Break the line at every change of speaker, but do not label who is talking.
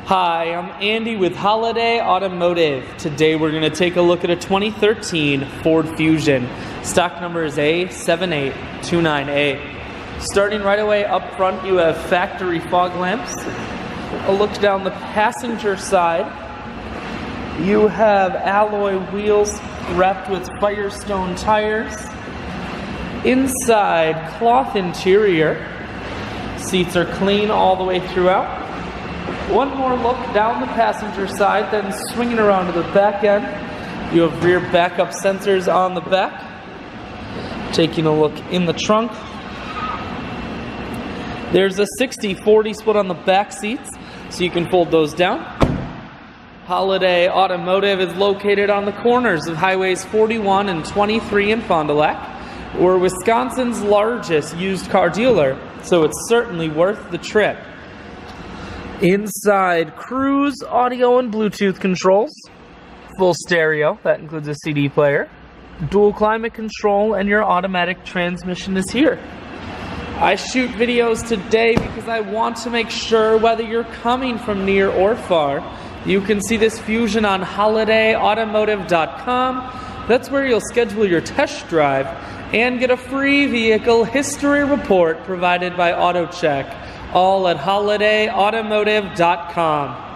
Hi, I'm Andy with Holiday Automotive. Today we're going to take a look at a 2013 Ford Fusion. Stock number is A7829A. Starting right away up front, you have factory fog lamps. A look down the passenger side, you have alloy wheels wrapped with Firestone tires. Inside, cloth interior. Seats are clean all the way throughout. One more look down the passenger side, then swinging around to the back end. You have rear backup sensors on the back. Taking a look in the trunk. There's a 60-40 split on the back seats, so you can fold those down. Holiday Automotive is located on the corners of Highways 41 and 23 in Fond du Lac. We're Wisconsin's largest used car dealer, so it's certainly worth the trip. Inside, cruise, audio, and Bluetooth controls. Full stereo, that includes a CD player. Dual climate control, and your automatic transmission is here. I shoot videos today because I want to make sure whether you're coming from near or far, you can see this Fusion on holidayautomotive.com. That's where you'll schedule your test drive and get a free vehicle history report provided by AutoCheck. All at holidayautomotive.com.